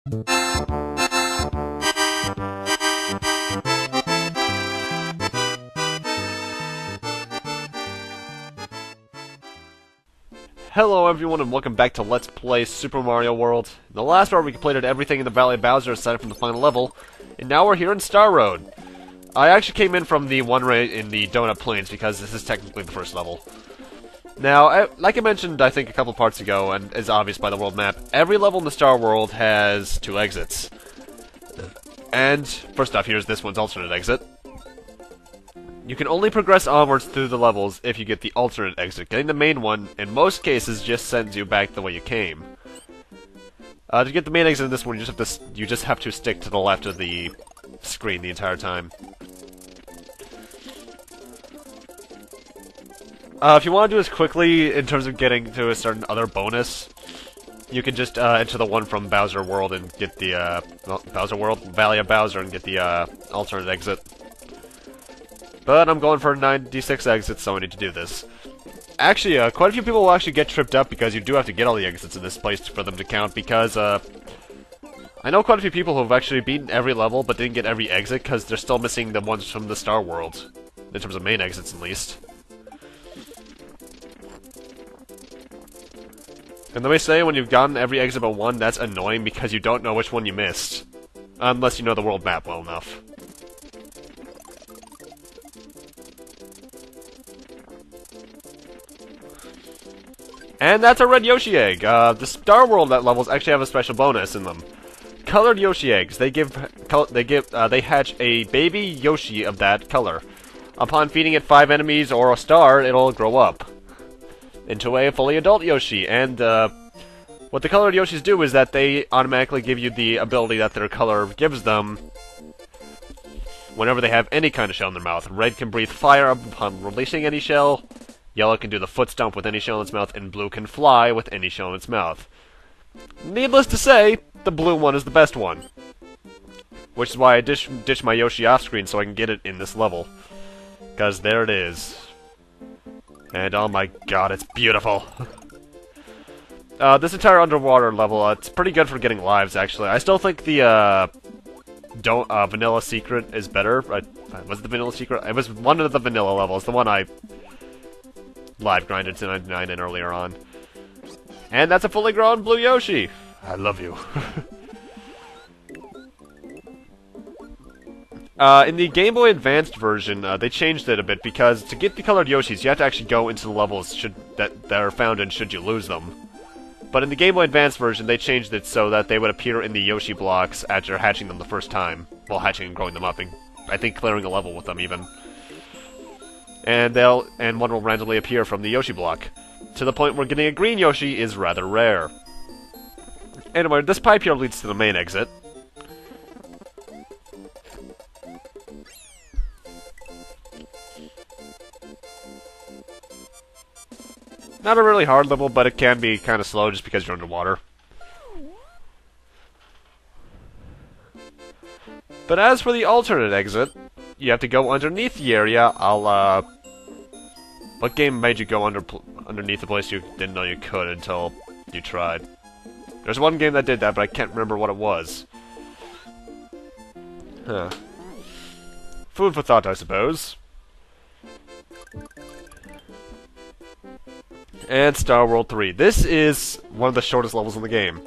Hello everyone and welcome back to Let's Play Super Mario World. In the last part we completed everything in the Valley of Bowser aside from the final level, and now we're here in Star Road. I actually came in from the one right in the Donut Plains because this is technically the first level. Now, like I mentioned I think a couple parts ago, and is obvious by the world map, every level in the Star World has two exits. And, first off, here's this one's alternate exit. You can only progress onwards through the levels if you get the alternate exit. Getting the main one, in most cases, just sends you back the way you came. To get the main exit in this one, you just have to stick to the left of the screen the entire time. If you want to do this quickly, in terms of getting to a certain other bonus, you can just enter the one from Bowser World and get the, Bowser World? Valley of Bowser and get the alternate exit. But I'm going for 96 exits, so I need to do this. Actually, quite a few people will actually get tripped up because you do have to get all the exits in this place for them to count, because, I know quite a few people who have actually beaten every level but didn't get every exit because they're still missing the ones from the Star World. In terms of main exits, at least. And let me say, when you've gotten every exit but one, that's annoying because you don't know which one you missed. Unless you know the world map well enough. And that's a red Yoshi egg. The Star World levels actually have a special bonus in them. Colored Yoshi eggs. They hatch a baby Yoshi of that color. Upon feeding it 5 enemies or a star, it'll grow up into a fully adult Yoshi. And what the colored Yoshis do is that they automatically give you the ability that their color gives them whenever they have any kind of shell in their mouth. Red can breathe fire upon releasing any shell. Yellow can do the foot stomp with any shell in its mouth, and blue can fly with any shell in its mouth. Needless to say, the blue one is the best one. Which is why I ditched my Yoshi off-screen so I can get it in this level. Because there it is. And oh my god, it's beautiful. This entire underwater level, it's pretty good for getting lives, actually. I still think the, Vanilla Secret is better. Was it the Vanilla Secret? It was one of the vanilla levels, the one I live grinded to 99 in earlier on. And that's a fully grown blue Yoshi! I love you. In the Game Boy Advanced version, they changed it a bit, because to get the colored Yoshis, you have to actually go into the levels that are found in should you lose them. But in the Game Boy Advanced version, they changed it so that they would appear in the Yoshi blocks after hatching them the first time. Well, hatching and growing them up, and I think clearing a level with them, even. And one will randomly appear from the Yoshi block, to the point where getting a green Yoshi is rather rare. Anyway, this pipe here leads to the main exit. Not a really hard level, but it can be kind of slow just because you're underwater. But as for the alternate exit, you have to go underneath the area. What game made you go underneath the place you didn't know you could until you tried? There's one game that did that, but I can't remember what it was. Huh. Food for thought, I suppose. And Star World 3. This is one of the shortest levels in the game.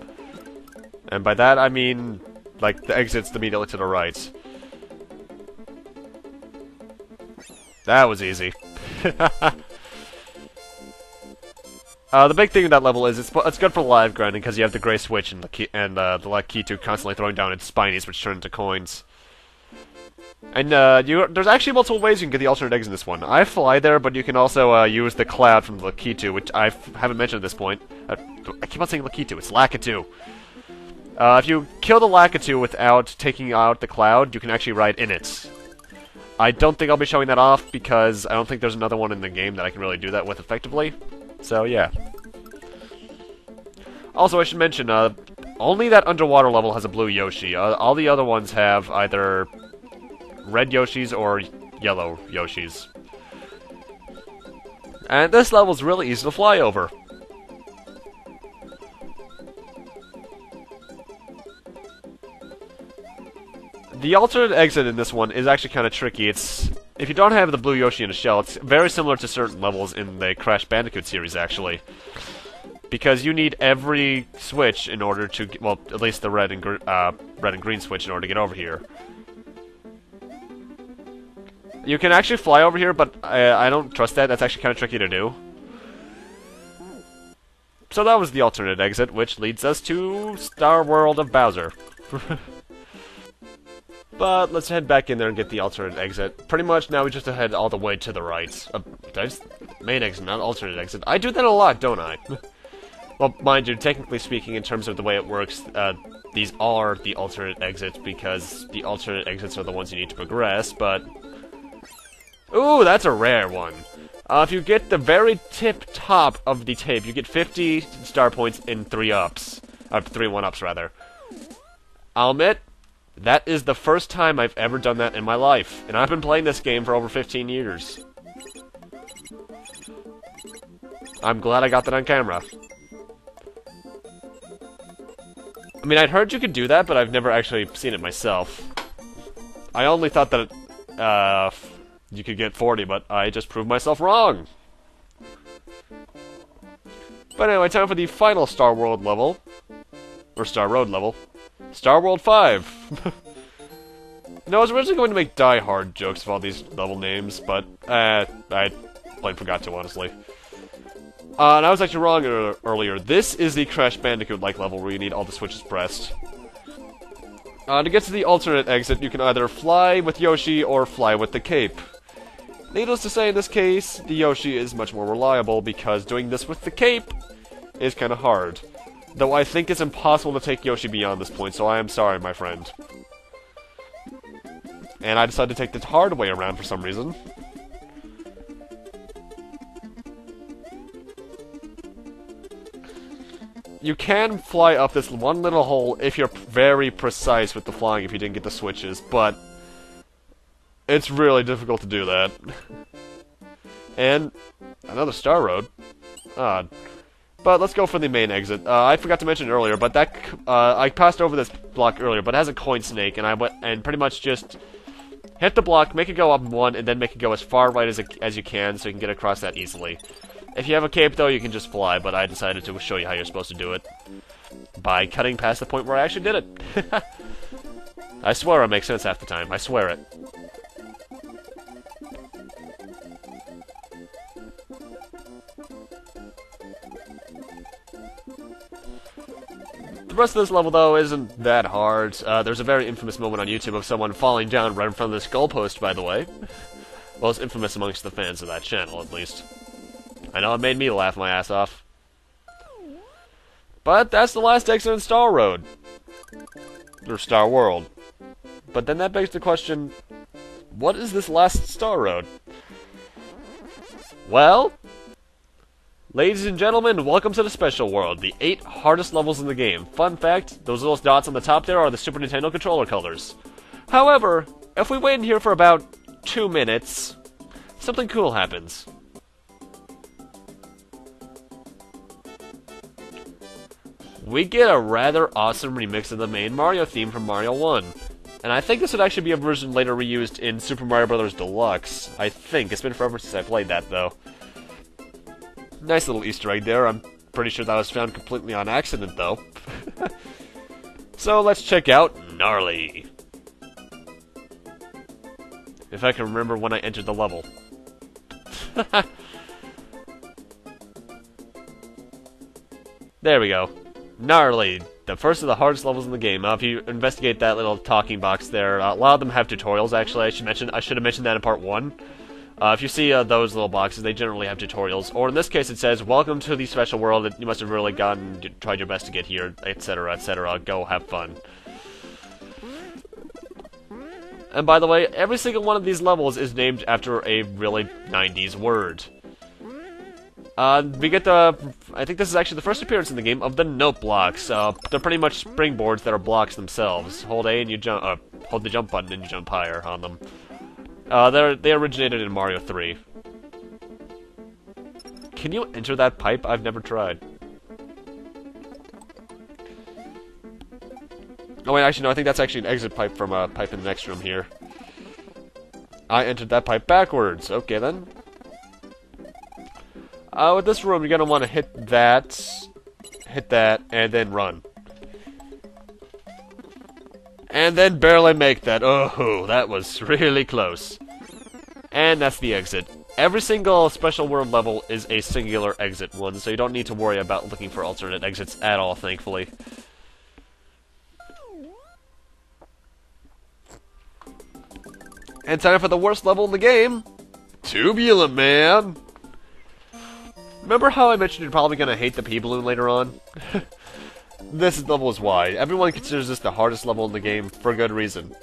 And by that I mean, like, the exit's immediately to the right. That was easy. The big thing in that level is it's good for live grinding because you have the gray switch and the key to constantly throwing down its spinies, which turn into coins. And there's actually multiple ways you can get the alternate eggs in this one. I fly there, but you can also use the cloud from Lakitu, which I haven't mentioned at this point. I keep on saying Lakitu, it's Lakitu. If you kill the Lakitu without taking out the cloud, you can actually ride in it. I don't think I'll be showing that off because I don't think there's another one in the game that I can really do that with effectively. So, yeah. Also, I should mention, only that underwater level has a blue Yoshi. All the other ones have either red Yoshis or yellow Yoshis. And this level's really easy to fly over. The alternate exit in this one is actually kind of tricky. It's if you don't have the blue Yoshi in a shell, it's very similar to certain levels in the Crash Bandicoot series, actually. Because you need every switch in order to, well, at least the red and green switch in order to get over here. You can actually fly over here, but I don't trust that. That's actually kind of tricky to do. So that was the alternate exit, which leads us to Star World of Bowser. But let's head back in there and get the alternate exit. Pretty much now we just head all the way to the right. Main exit, not alternate exit. I do that a lot, don't I? Well, mind you, technically speaking, in terms of the way it works, these are the alternate exits because the alternate exits are the ones you need to progress, but... Ooh, that's a rare one. If you get the very top of the tape, you get 50 star points in 3 ups. 3 1-ups, rather. I'll admit, that is the first time I've ever done that in my life, and I've been playing this game for over 15 years. I'm glad I got that on camera. I mean, I'd heard you could do that, but I've never actually seen it myself. I only thought that, you could get 40, but I just proved myself wrong! But anyway, time for the final Star World level. Or Star Road level. Star World 5! No, I was originally going to make Die Hard jokes of all these level names, but, I plain forgot to, honestly. And I was actually wrong earlier. This is the Crash Bandicoot-like level where you need all the switches pressed. To get to the alternate exit, you can either fly with Yoshi or fly with the cape. Needless to say, in this case, the Yoshi is much more reliable because doing this with the cape is kind of hard. Though I think it's impossible to take Yoshi beyond this point, so I am sorry, my friend. And I decided to take the hard way around for some reason. You can fly up this one little hole if you're very precise with the flying if you didn't get the switches, but it's really difficult to do that. And another Star Road. Odd. But let's go for the main exit. I forgot to mention it earlier, but that I passed over this block earlier, but it has a coin snake, and I went and pretty much just hit the block, make it go up 1, and then make it go as far right as you can, so you can get across that easily. If you have a cape, though, you can just fly, but I decided to show you how you're supposed to do it by cutting past the point where I actually did it. I swear it makes sense half the time. I swear it. The rest of this level, though, isn't that hard. There's a very infamous moment on YouTube of someone falling down right in front of this goalpost, by the way. Well, it's infamous amongst the fans of that channel, at least. I know it made me laugh my ass off. But that's the last exit in Star Road. Or Star World. But then that begs the question, what is this last Star Road? Well, ladies and gentlemen, welcome to the Special World, the 8 hardest levels in the game. Fun fact, those little dots on the top there are the Super Nintendo controller colors. However, if we wait in here for about 2 minutes, something cool happens. We get a rather awesome remix of the main Mario theme from Mario 1. And I think this would actually be a version later reused in Super Mario Bros. Deluxe. I think. It's been forever since I played that, though. Nice little Easter egg there. I'm pretty sure that was found completely on accident, though. So let's check out Gnarly. If I can remember when I entered the level. There we go. Gnarly, the first of the hardest levels in the game. If you investigate that little talking box there, a lot of them have tutorials, actually. I should have mentioned that in part 1. If you see those little boxes, they generally have tutorials. Or in this case, it says, welcome to the special world. You must have really tried your best to get here, etc., etc. Go have fun. And by the way, every single one of these levels is named after a really 90s word. We get the... I think this is actually the first appearance in the game of the note blocks. They're pretty much springboards that are blocks themselves. Hold A and you jump... hold the jump button and you jump higher on them. They originated in Mario 3. Can you enter that pipe? I've never tried. Oh wait, actually no, I think that's actually an exit pipe from a pipe in the next room here. I entered that pipe backwards. Okay then. With this room, you're gonna want to hit that, and then run. And then barely make that. Oh, that was really close. And that's the exit. Every single special world level is a singular exit one, so you don't need to worry about looking for alternate exits at all, thankfully. And time for the worst level in the game. Tubular, man! Remember how I mentioned you're probably gonna hate the P-Balloon later on? This level is why. Everyone considers this the hardest level in the game, for good reason.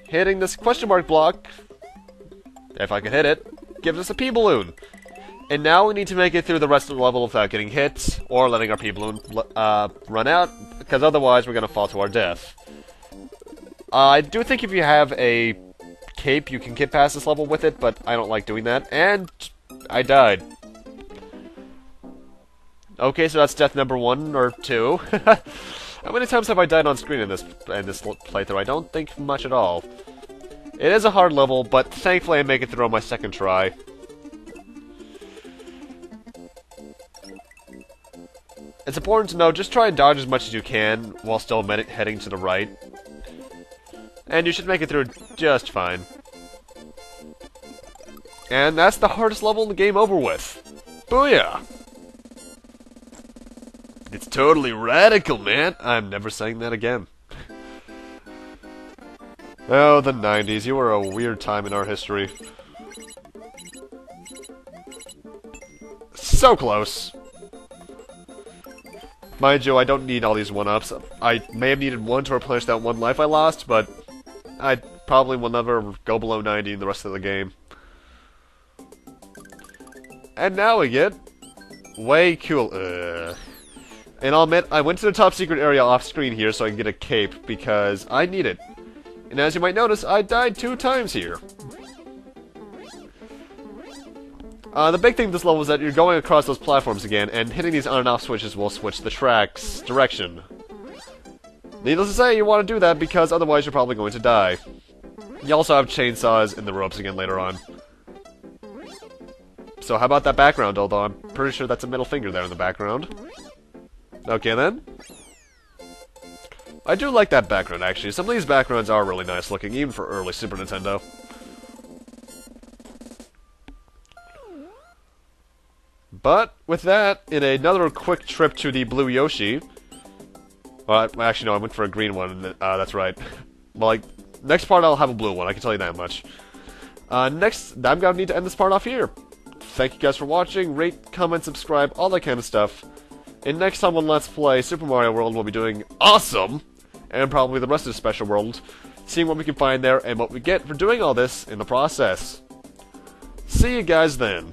Hitting this question mark block, if I can hit it, gives us a P-Balloon. And now we need to make it through the rest of the level without getting hit, or letting our P-Balloon run out, because otherwise we're gonna fall to our death. I do think if you have a cape, you can get past this level with it, but I don't like doing that, and I died. Okay, so that's death number 1 or 2. How many times have I died on screen in this playthrough? I don't think much at all. It is a hard level, but thankfully I make it through on my second try. It's important to know, just try and dodge as much as you can while still heading to the right. And you should make it through just fine. And that's the hardest level in the game over with. Booyah! It's totally radical, man! I'm never saying that again. Oh, the 90s. You were a weird time in our history. So close! Mind you, I don't need all these 1-ups. I may have needed one to replenish that 1 life I lost, but I probably will never go below 90 in the rest of the game. And now we get way cool. And I'll admit, I went to the top secret area off screen here so I can get a cape, because I need it. And as you might notice, I died 2 times here. The big thing with this level is that you're going across those platforms again, and hitting these on and off switches will switch the track's direction. Needless to say, you want to do that because otherwise you're probably going to die. You also have chainsaws in the ropes again later on. So how about that background, although I'm pretty sure that's a middle finger there in the background. Okay then. I do like that background actually. Some of these backgrounds are really nice looking, even for early Super Nintendo. But with that, in another quick trip to the blue Yoshi. Well, actually no, I went for a green one. That's right. Well, next part I'll have a blue one, I can tell you that much. Next, I'm gonna need to end this part off here. Thank you guys for watching, rate, comment, subscribe, all that kind of stuff. And next time on Let's Play Super Mario World, we'll be doing awesome, and probably the rest of the special world, seeing what we can find there and what we get for doing all this in the process. See you guys then.